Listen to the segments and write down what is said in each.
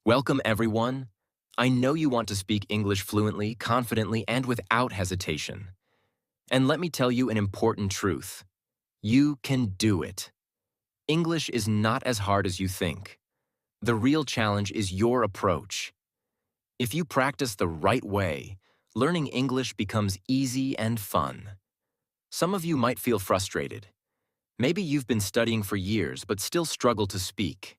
Welcome, everyone. I know you want to speak English fluently, confidently, and without hesitation. And let me tell you an important truth. You can do it. English is not as hard as you think. The real challenge is your approach. If you practice the right way, learning English becomes easy and fun. Some of you might feel frustrated. Maybe you've been studying for years but still struggle to speak.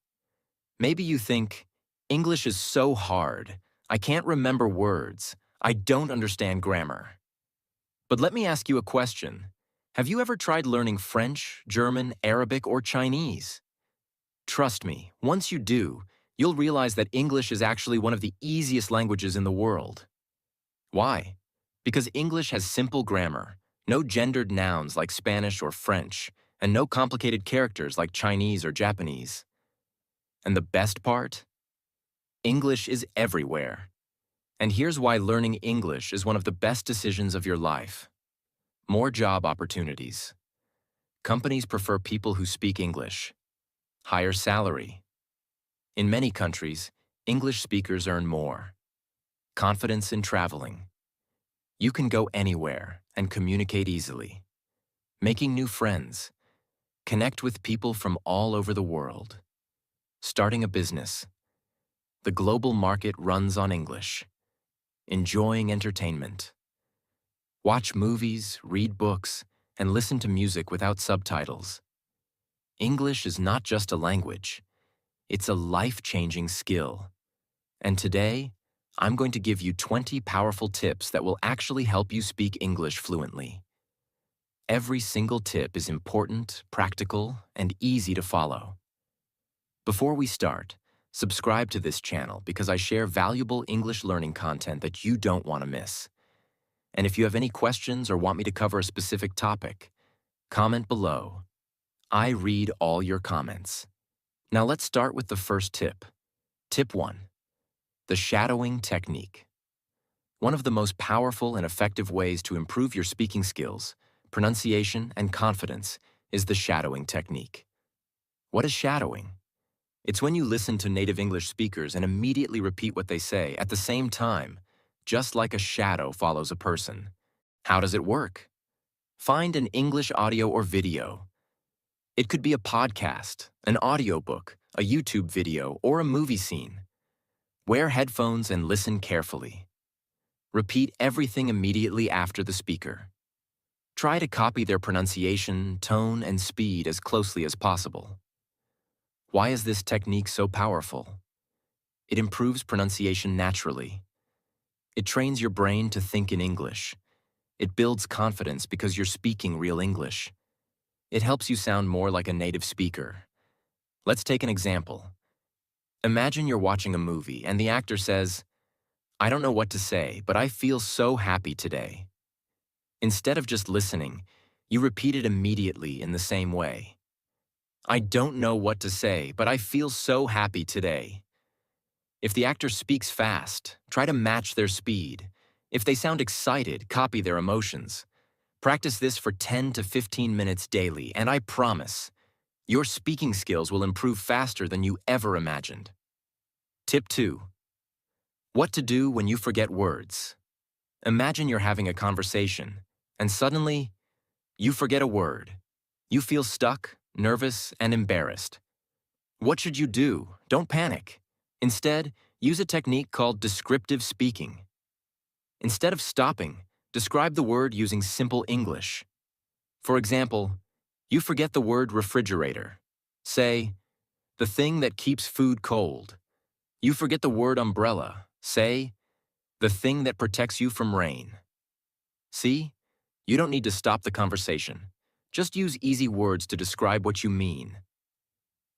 Maybe you think, English is so hard. I can't remember words. I don't understand grammar. But let me ask you a question. Have you ever tried learning French, German, Arabic, or Chinese? Trust me, once you do, you'll realize that English is actually one of the easiest languages in the world. Why? Because English has simple grammar, no gendered nouns like Spanish or French, and no complicated characters like Chinese or Japanese. And the best part? English is everywhere. And here's why learning English is one of the best decisions of your life. More job opportunities. Companies prefer people who speak English. Higher salary. In many countries, English speakers earn more. Confidence in traveling. You can go anywhere and communicate easily. Making new friends. Connect with people from all over the world. Starting a business. The global market runs on English. Enjoying entertainment. Watch movies, read books, and listen to music without subtitles. English is not just a language. It's a life-changing skill. And today, I'm going to give you 20 powerful tips that will actually help you speak English fluently. Every single tip is important, practical, and easy to follow. Before we start, subscribe to this channel because I share valuable English learning content that you don't want to miss. And if you have any questions or want me to cover a specific topic, comment below. I read all your comments. Now let's start with the first tip. Tip 1. The shadowing technique. One of the most powerful and effective ways to improve your speaking skills, pronunciation, and confidence is the shadowing technique. What is shadowing? It's when you listen to native English speakers and immediately repeat what they say at the same time, just like a shadow follows a person. How does it work? Find an English audio or video. It could be a podcast, an audiobook, a YouTube video, or a movie scene. Wear headphones and listen carefully. Repeat everything immediately after the speaker. Try to copy their pronunciation, tone, and speed as closely as possible. Why is this technique so powerful? It improves pronunciation naturally. It trains your brain to think in English. It builds confidence because you're speaking real English. It helps you sound more like a native speaker. Let's take an example. Imagine you're watching a movie and the actor says, "I don't know what to say, but I feel so happy today." Instead of just listening, you repeat it immediately in the same way. "I don't know what to say, but I feel so happy today." If the actor speaks fast, try to match their speed. If they sound excited, copy their emotions. Practice this for 10 to 15 minutes daily, and I promise, your speaking skills will improve faster than you ever imagined. Tip 2. What to do when you forget words. Imagine you're having a conversation, and suddenly, you forget a word. You feel stuck, nervous, and embarrassed. What should you do? Don't panic. Instead, use a technique called descriptive speaking. Instead of stopping, describe the word using simple English. For example, you forget the word refrigerator. Say, "the thing that keeps food cold." You forget the word umbrella. Say, "the thing that protects you from rain." See? You don't need to stop the conversation. Just use easy words to describe what you mean.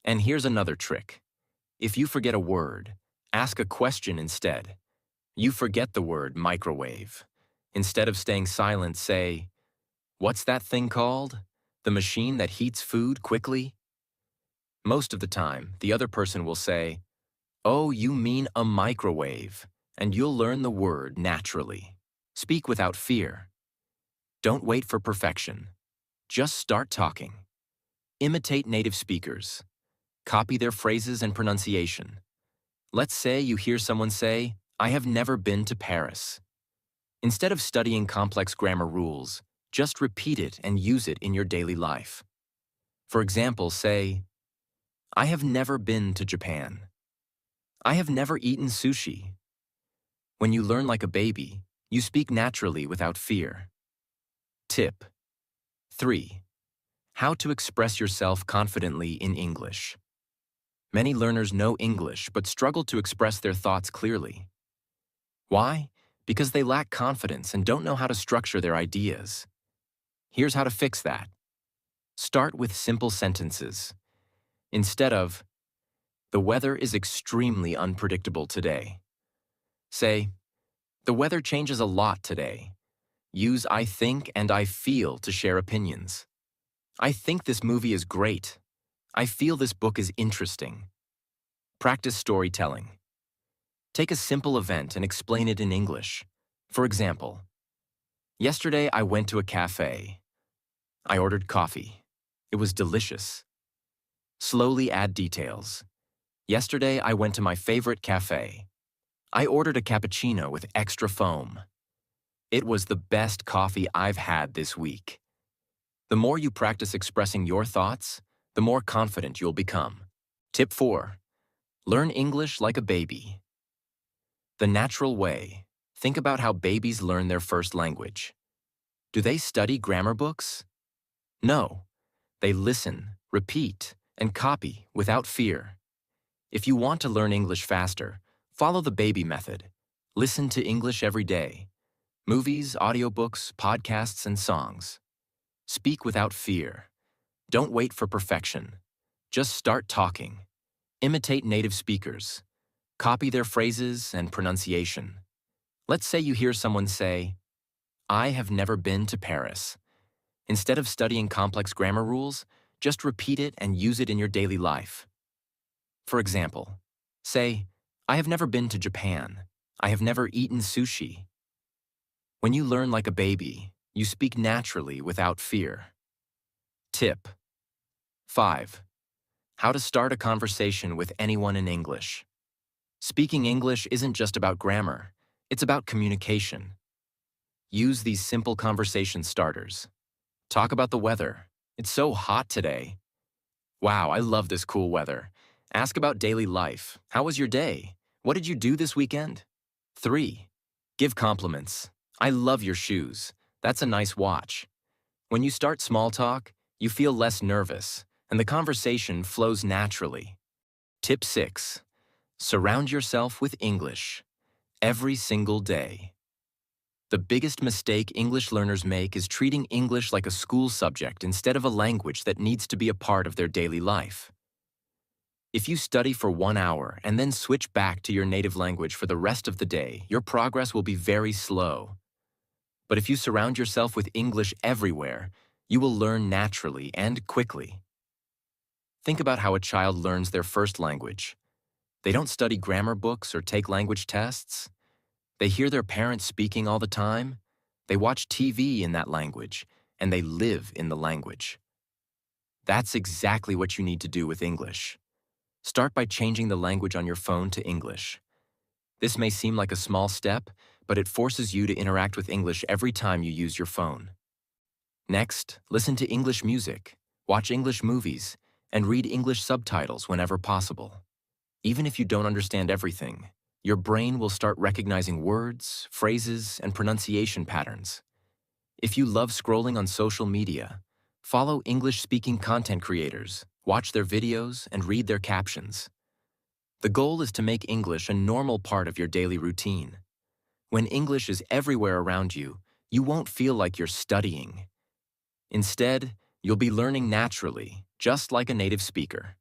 And here's another trick. If you forget a word, ask a question instead. You forget the word microwave. Instead of staying silent, say, "What's that thing called? The machine that heats food quickly?" Most of the time, the other person will say, "Oh, you mean a microwave," and you'll learn the word naturally. Speak without fear. Don't wait for perfection. Just start talking. Imitate native speakers. Copy their phrases and pronunciation. Let's say you hear someone say, I have never been to Paris. Instead of studying complex grammar rules, just repeat it and use it in your daily life. For example, say, I have never been to Japan. I have never eaten sushi. When you learn like a baby, you speak naturally without fear. Tip 3. How to express yourself confidently in English. Many learners know English but struggle to express their thoughts clearly. Why? Because they lack confidence and don't know how to structure their ideas. Here's how to fix that. Start with simple sentences. Instead of, the weather is extremely unpredictable today. Say, the weather changes a lot today. Use I think and I feel to share opinions. I think this movie is great. I feel this book is interesting. Practice storytelling. Take a simple event and explain it in English. For example, yesterday I went to a cafe. I ordered coffee. It was delicious. Slowly add details. Yesterday I went to my favorite cafe. I ordered a cappuccino with extra foam. It was the best coffee I've had this week. The more you practice expressing your thoughts, the more confident you'll become. Tip 4. Learn English like a baby. The natural way. Think about how babies learn their first language. Do they study grammar books? No. They listen, repeat, and copy without fear. If you want to learn English faster, follow the baby method. Listen to English every day. Movies, audiobooks, podcasts, and songs. Speak without fear. Don't wait for perfection. Just start talking. Imitate native speakers. Copy their phrases and pronunciation. Let's say you hear someone say, I have never been to Paris. Instead of studying complex grammar rules, just repeat it and use it in your daily life. For example, say, I have never been to Japan. I have never eaten sushi. When you learn like a baby, you speak naturally without fear. Tip 5. How to start a conversation with anyone in English. Speaking English isn't just about grammar, it's about communication. Use these simple conversation starters. Talk about the weather. It's so hot today. Wow, I love this cool weather. Ask about daily life. How was your day? What did you do this weekend? 3. Give compliments. I love your shoes. That's a nice watch. When you start small talk, you feel less nervous, and the conversation flows naturally. Tip 6. Surround yourself with English. Every single day. The biggest mistake English learners make is treating English like a school subject instead of a language that needs to be a part of their daily life. If you study for 1 hour and then switch back to your native language for the rest of the day, your progress will be very slow. But if you surround yourself with English everywhere, you will learn naturally and quickly. Think about how a child learns their first language. They don't study grammar books or take language tests. They hear their parents speaking all the time. They watch TV in that language, and they live in the language. That's exactly what you need to do with English. Start by changing the language on your phone to English. This may seem like a small step, but it forces you to interact with English every time you use your phone. Next, listen to English music, watch English movies, and read English subtitles whenever possible. Even if you don't understand everything, your brain will start recognizing words, phrases, and pronunciation patterns. If you love scrolling on social media, follow English-speaking content creators, watch their videos, and read their captions. The goal is to make English a normal part of your daily routine. When English is everywhere around you, you won't feel like you're studying. Instead, you'll be learning naturally, just like a native speaker.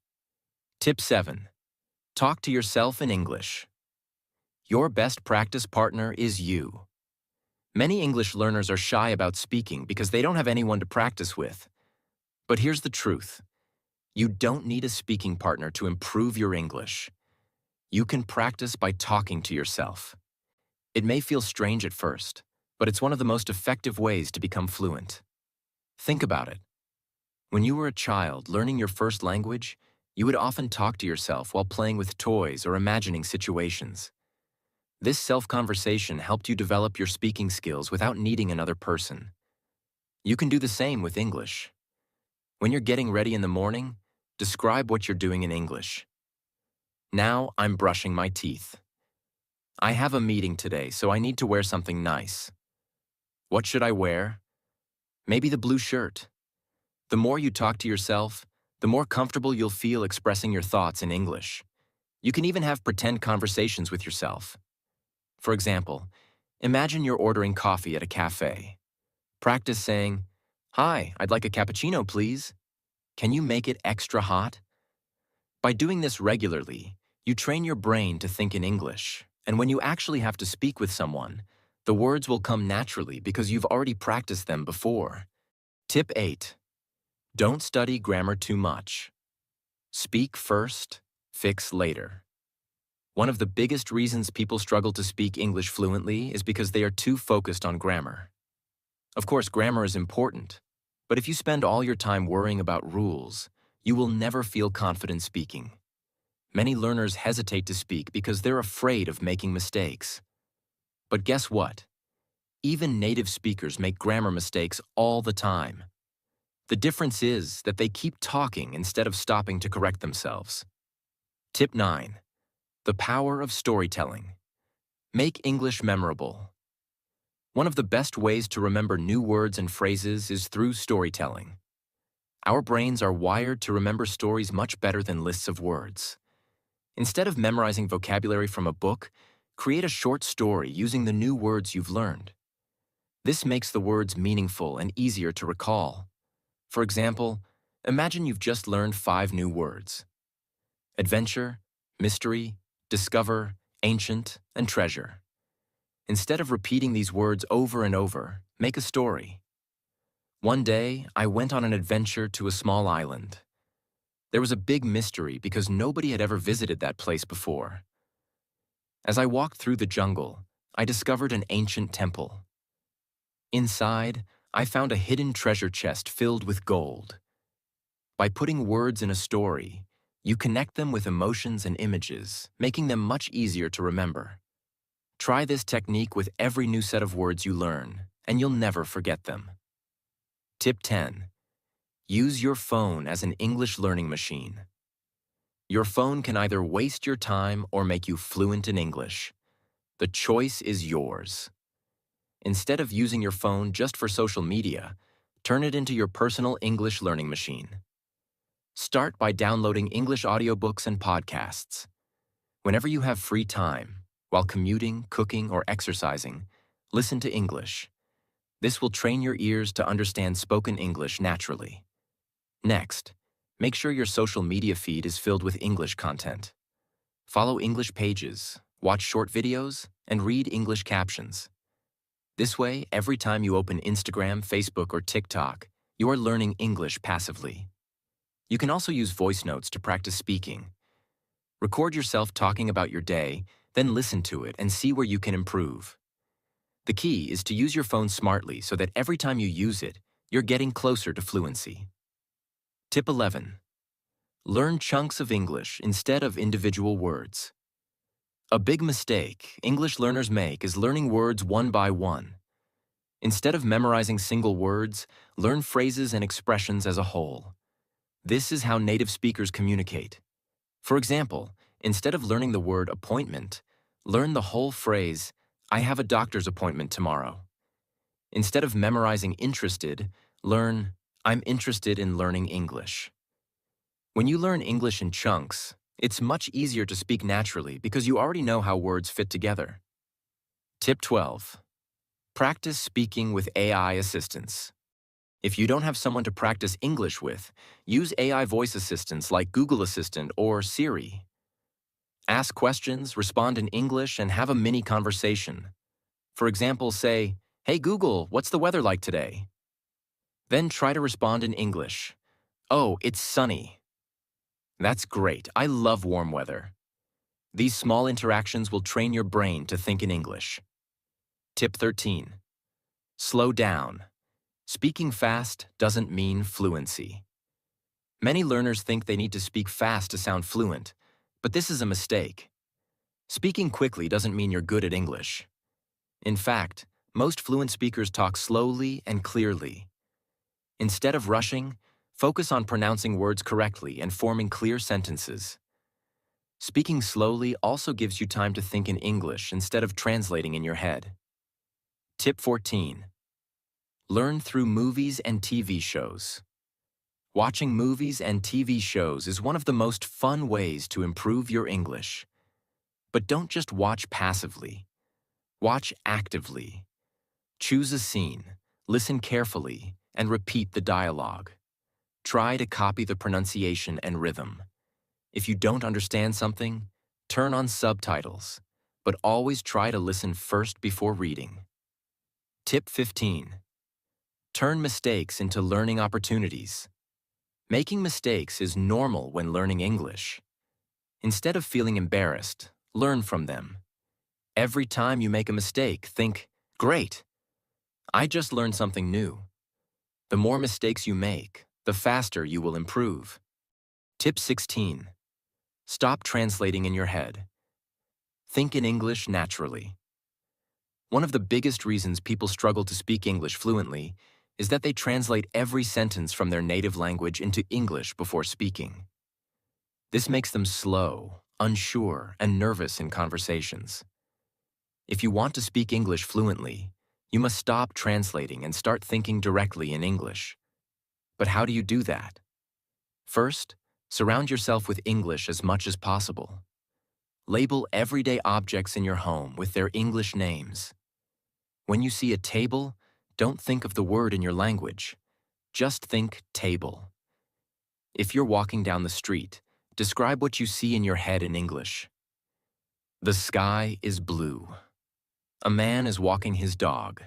Tip 7. Talk to yourself in English. Your best practice partner is you. Many English learners are shy about speaking because they don't have anyone to practice with. But here's the truth. You don't need a speaking partner to improve your English. You can practice by talking to yourself. It may feel strange at first, but it's one of the most effective ways to become fluent. Think about it. When you were a child learning your first language, You would often talk to yourself while playing with toys or imagining situations. This self-conversation helped you develop your speaking skills without needing another person. You can do the same with English. When you're getting ready in the morning, describe what you're doing in English. Now I'm brushing my teeth. I have a meeting today, so I need to wear something nice. What should I wear? Maybe the blue shirt. The more you talk to yourself, the more comfortable you'll feel expressing your thoughts in English. You can even have pretend conversations with yourself. For example, imagine you're ordering coffee at a cafe. Practice saying, "Hi, I'd like a cappuccino, please. Can you make it extra hot?" By doing this regularly, you train your brain to think in English, and when you actually have to speak with someone, the words will come naturally because you've already practiced them before. Tip 8. Don't study grammar too much. Speak first, fix later. One of the biggest reasons people struggle to speak English fluently is because they are too focused on grammar. Of course, grammar is important, but if you spend all your time worrying about rules, you will never feel confident speaking. Many learners hesitate to speak because they're afraid of making mistakes. But guess what? Even native speakers make grammar mistakes all the time. The difference is that they keep talking instead of stopping to correct themselves. Tip 9. The power of storytelling. Make English memorable. One of the best ways to remember new words and phrases is through storytelling. Our brains are wired to remember stories much better than lists of words. Instead of memorizing vocabulary from a book, create a short story using the new words you've learned. This makes the words meaningful and easier to recall. For example, imagine you've just learned 5 new words: adventure, mystery, discover, ancient, and treasure. Instead of repeating these words over and over, make a story. One day, I went on an adventure to a small island. There was a big mystery because nobody had ever visited that place before. As I walked through the jungle, I discovered an ancient temple. Inside, I found a hidden treasure chest filled with gold. By putting words in a story, you connect them with emotions and images, making them much easier to remember. Try this technique with every new set of words you learn, and you'll never forget them. Tip 10. Use your phone as an English learning machine. Your phone can either waste your time or make you fluent in English. The choice is yours. Instead of using your phone just for social media, turn it into your personal English learning machine. Start by downloading English audiobooks and podcasts. Whenever you have free time, while commuting, cooking, or exercising, listen to English. This will train your ears to understand spoken English naturally. Next, make sure your social media feed is filled with English content. Follow English pages, watch short videos, and read English captions. This way, every time you open Instagram, Facebook, or TikTok, you are learning English passively. You can also use voice notes to practice speaking. Record yourself talking about your day, then listen to it and see where you can improve. The key is to use your phone smartly so that every time you use it, you're getting closer to fluency. Tip 11. Learn chunks of English instead of individual words. A big mistake English learners make is learning words one by one. Instead of memorizing single words, learn phrases and expressions as a whole. This is how native speakers communicate. For example, instead of learning the word appointment, learn the whole phrase, "I have a doctor's appointment tomorrow." Instead of memorizing interested, learn, "I'm interested in learning English." When you learn English in chunks, it's much easier to speak naturally because you already know how words fit together. Tip 12. Practice speaking with AI assistants. If you don't have someone to practice English with, use AI voice assistants like Google Assistant or Siri. Ask questions, respond in English, and have a mini conversation. For example, say, "Hey Google, what's the weather like today?" Then try to respond in English. "Oh, it's sunny." That's great. I love warm weather. These small interactions will train your brain to think in English. Tip 13. Slow down. Speaking fast doesn't mean fluency. Many learners think they need to speak fast to sound fluent, but this is a mistake. Speaking quickly doesn't mean you're good at English. In fact, most fluent speakers talk slowly and clearly. Instead of rushing, focus on pronouncing words correctly and forming clear sentences. Speaking slowly also gives you time to think in English instead of translating in your head. Tip 14. Learn through movies and TV shows. Watching movies and TV shows is one of the most fun ways to improve your English. But don't just watch passively. Watch actively. Choose a scene, listen carefully, and repeat the dialogue. Try to copy the pronunciation and rhythm. If you don't understand something, turn on subtitles, but always try to listen first before reading. Tip 15. Turn mistakes into learning opportunities. Making mistakes is normal when learning English. Instead of feeling embarrassed, learn from them. Every time you make a mistake, think, "Great! I just learned something new." The more mistakes you make, the faster you will improve. Tip 16. Stop translating in your head. Think in English naturally. One of the biggest reasons people struggle to speak English fluently is that they translate every sentence from their native language into English before speaking. This makes them slow, unsure, and nervous in conversations. If you want to speak English fluently, you must stop translating and start thinking directly in English. But how do you do that? First, surround yourself with English as much as possible. Label everyday objects in your home with their English names. When you see a table, don't think of the word in your language. Just think table. If you're walking down the street, describe what you see in your head in English. The sky is blue. A man is walking his dog.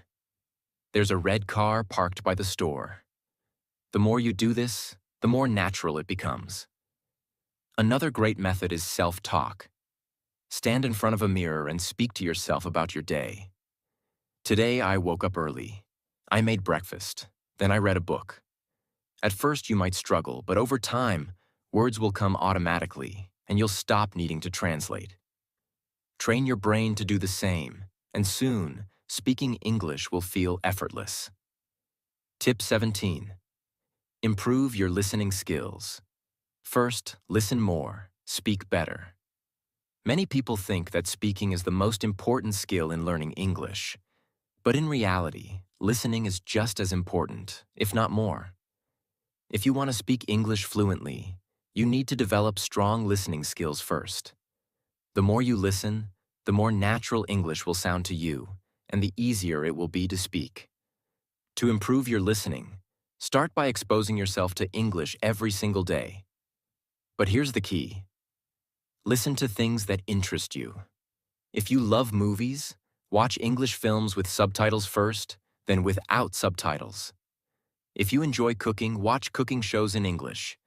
There's a red car parked by the store. The more you do this, the more natural it becomes. Another great method is self-talk. Stand in front of a mirror and speak to yourself about your day. Today I woke up early. I made breakfast. Then I read a book. At first you might struggle, but over time, words will come automatically, and you'll stop needing to translate. Train your brain to do the same, and soon, speaking English will feel effortless. Tip 17. Improve your listening skills. First, listen more, speak better. Many people think that speaking is the most important skill in learning English. But in reality, listening is just as important, if not more. If you want to speak English fluently, you need to develop strong listening skills first. The more you listen, the more natural English will sound to you, and the easier it will be to speak. To improve your listening, start by exposing yourself to English every single day. But here's the key. Listen to things that interest you. If you love movies, watch English films with subtitles first, then without subtitles. If you enjoy cooking, watch cooking shows in English.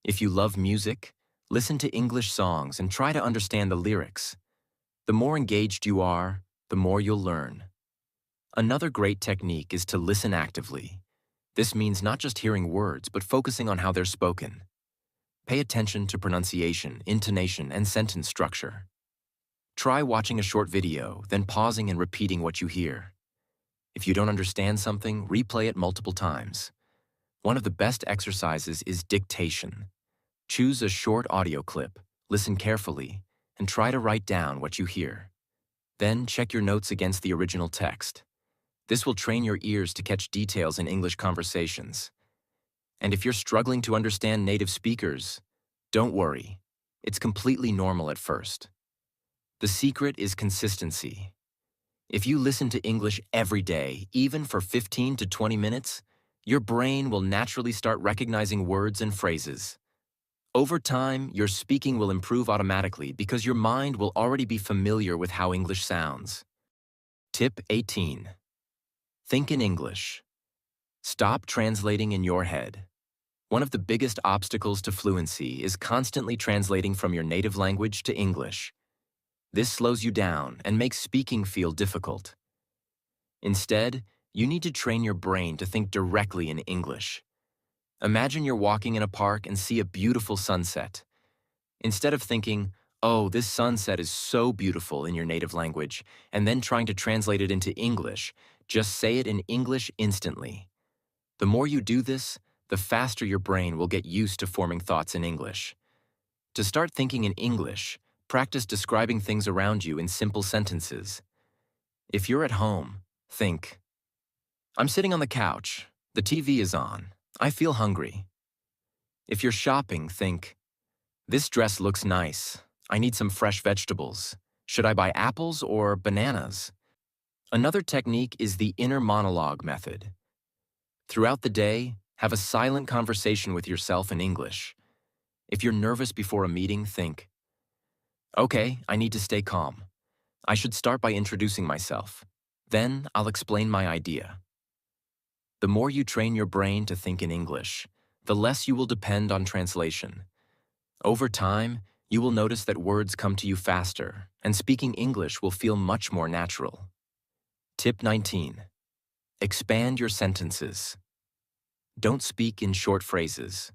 If you love music, listen to English songs and try to understand the lyrics. The more engaged you are, the more you'll learn. Another great technique is to listen actively. This means not just hearing words, but focusing on how they're spoken. Pay attention to pronunciation, intonation, and sentence structure. Try watching a short video, then pausing and repeating what you hear. If you don't understand something, replay it multiple times. One of the best exercises is dictation. Choose a short audio clip, listen carefully, and try to write down what you hear. Then check your notes against the original text. This will train your ears to catch details in English conversations. And if you're struggling to understand native speakers, don't worry. It's completely normal at first. The secret is consistency. If you listen to English every day, even for 15 to 20 minutes, your brain will naturally start recognizing words and phrases. Over time, your speaking will improve automatically because your mind will already be familiar with how English sounds. Tip 18. Think in English. Stop translating in your head. One of the biggest obstacles to fluency is constantly translating from your native language to English. This slows you down and makes speaking feel difficult. Instead, you need to train your brain to think directly in English. Imagine you're walking in a park and see a beautiful sunset. Instead of thinking, oh, this sunset is so beautiful in your native language, and then trying to translate it into English, just say it in English instantly. The more you do this, the faster your brain will get used to forming thoughts in English. To start thinking in English, practice describing things around you in simple sentences. If you're at home, think, I'm sitting on the couch. The TV is on. I feel hungry. If you're shopping, think, this dress looks nice. I need some fresh vegetables. Should I buy apples or bananas? Another technique is the inner monologue method. Throughout the day, have a silent conversation with yourself in English. If you're nervous before a meeting, think, okay, I need to stay calm. I should start by introducing myself. Then I'll explain my idea. The more you train your brain to think in English, the less you will depend on translation. Over time, you will notice that words come to you faster, and speaking English will feel much more natural. Tip 19. Expand your sentences. Don't speak in short phrases.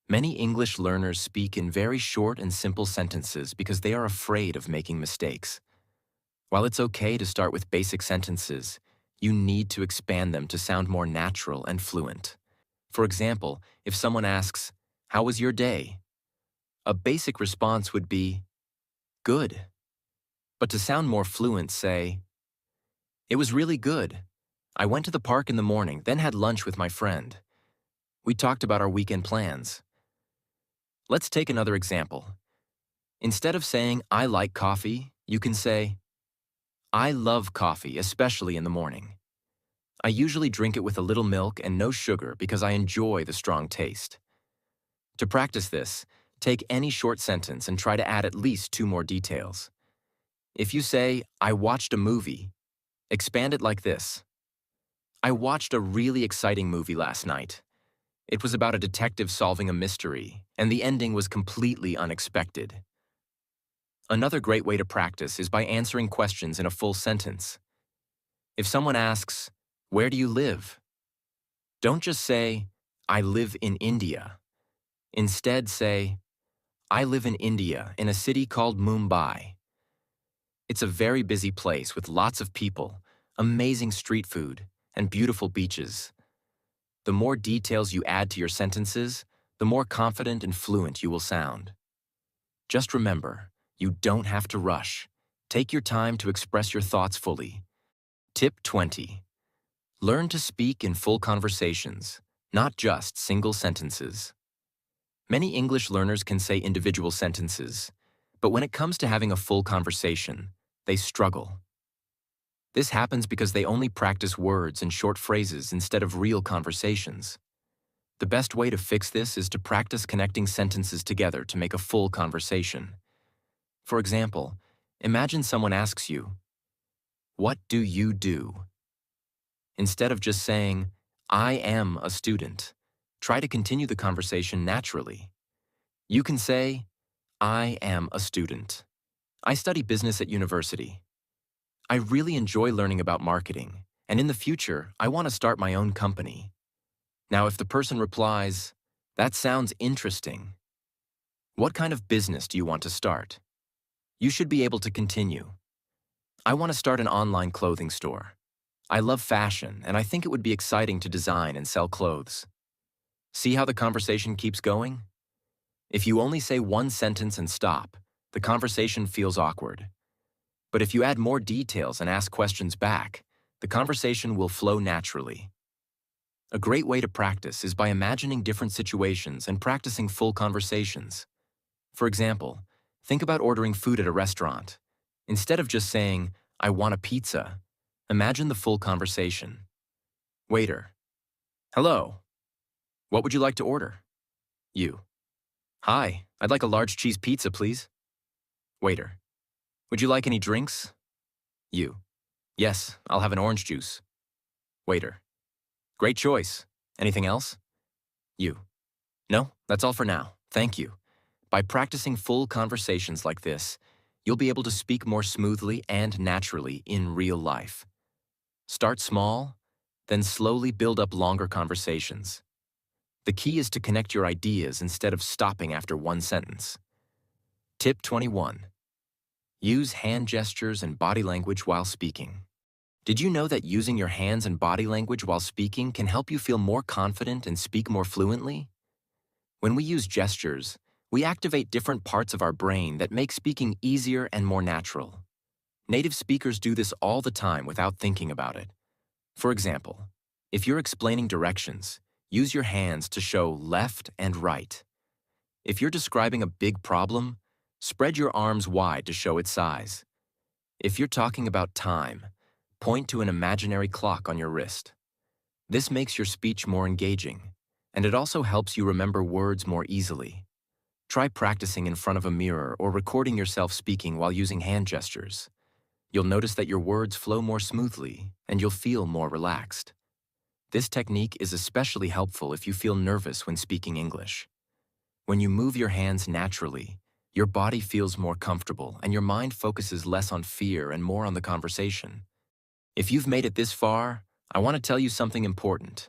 Many English learners speak in very short and simple sentences because they are afraid of making mistakes. While it's okay to start with basic sentences, you need to expand them to sound more natural and fluent. For example, if someone asks, "How was your day?" a basic response would be, "Good." But to sound more fluent, say, "It was really good. I went to the park in the morning, then had lunch with my friend. We talked about our weekend plans." Let's take another example. Instead of saying, "I like coffee," you can say, "I love coffee, especially in the morning. I usually drink it with a little milk and no sugar because I enjoy the strong taste." To practice this, take any short sentence and try to add at least 2 more details. If you say, "I watched a movie," expand it like this. "I watched a really exciting movie last night. It was about a detective solving a mystery, and the ending was completely unexpected." Another great way to practice is by answering questions in a full sentence. If someone asks, "Where do you live?" don't just say, "I live in India." Instead say, "I live in India in a city called Mumbai. It's a very busy place with lots of people, amazing street food, and beautiful beaches." The more details you add to your sentences, the more confident and fluent you will sound. Just remember, you don't have to rush. Take your time to express your thoughts fully. Tip 20. Learn to speak in full conversations, not just single sentences. Many English learners can say individual sentences, but when it comes to having a full conversation, they struggle. This happens because they only practice words and short phrases instead of real conversations. The best way to fix this is to practice connecting sentences together to make a full conversation. For example, imagine someone asks you, "What do you do?" Instead of just saying, "I am a student," try to continue the conversation naturally. You can say, "I am a student. I study business at university. I really enjoy learning about marketing, and in the future, I want to start my own company." Now, if the person replies, "That sounds interesting. What kind of business do you want to start?" you should be able to continue. "I want to start an online clothing store. I love fashion, and I think it would be exciting to design and sell clothes." See how the conversation keeps going? If you only say one sentence and stop, the conversation feels awkward. But if you add more details and ask questions back, the conversation will flow naturally. A great way to practice is by imagining different situations and practicing full conversations. For example, think about ordering food at a restaurant. Instead of just saying, "I want a pizza," imagine the full conversation. Waiter: "Hello. What would you like to order?" You: "Hi, I'd like a large cheese pizza, please." Waiter: "Would you like any drinks?" You: "Yes, I'll have an orange juice." Waiter: "Great choice. Anything else?" You: "No, that's all for now. Thank you." By practicing full conversations like this, you'll be able to speak more smoothly and naturally in real life. Start small, then slowly build up longer conversations. The key is to connect your ideas instead of stopping after one sentence. Tip 21. Use hand gestures and body language while speaking. Did you know that using your hands and body language while speaking can help you feel more confident and speak more fluently? When we use gestures, we activate different parts of our brain that make speaking easier and more natural. Native speakers do this all the time without thinking about it. For example, if you're explaining directions, use your hands to show left and right. If you're describing a big problem, spread your arms wide to show its size. If you're talking about time, point to an imaginary clock on your wrist. This makes your speech more engaging, and it also helps you remember words more easily. Try practicing in front of a mirror or recording yourself speaking while using hand gestures. You'll notice that your words flow more smoothly, and you'll feel more relaxed. This technique is especially helpful if you feel nervous when speaking English. When you move your hands naturally, your body feels more comfortable and your mind focuses less on fear and more on the conversation. If you've made it this far, I want to tell you something important.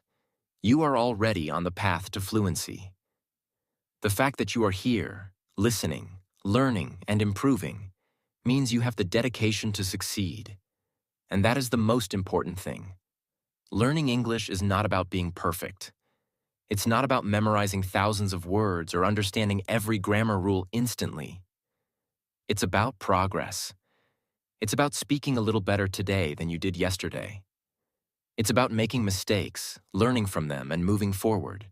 You are already on the path to fluency. The fact that you are here, listening, learning, and improving means you have the dedication to succeed. And that is the most important thing. Learning English is not about being perfect. It's not about memorizing thousands of words or understanding every grammar rule instantly. It's about progress. It's about speaking a little better today than you did yesterday. It's about making mistakes, learning from them, and moving forward.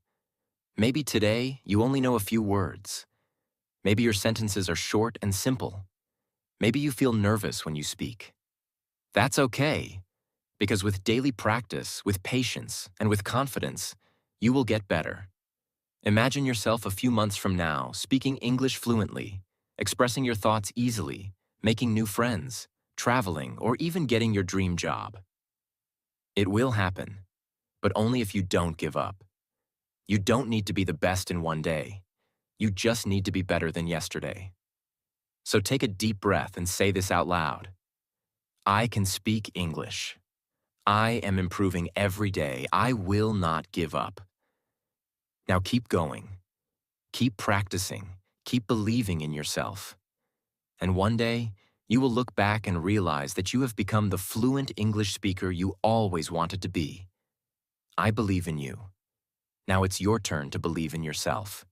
Maybe today you only know a few words. Maybe your sentences are short and simple. Maybe you feel nervous when you speak. That's okay, because with daily practice, with patience, and with confidence, you will get better. Imagine yourself a few months from now speaking English fluently, expressing your thoughts easily, making new friends, traveling, or even getting your dream job. It will happen, but only if you don't give up. You don't need to be the best in one day. You just need to be better than yesterday. So take a deep breath and say this out loud. I can speak English. I am improving every day. I will not give up. Now keep going. Keep practicing. Keep believing in yourself. And one day, you will look back and realize that you have become the fluent English speaker you always wanted to be. I believe in you. Now it's your turn to believe in yourself.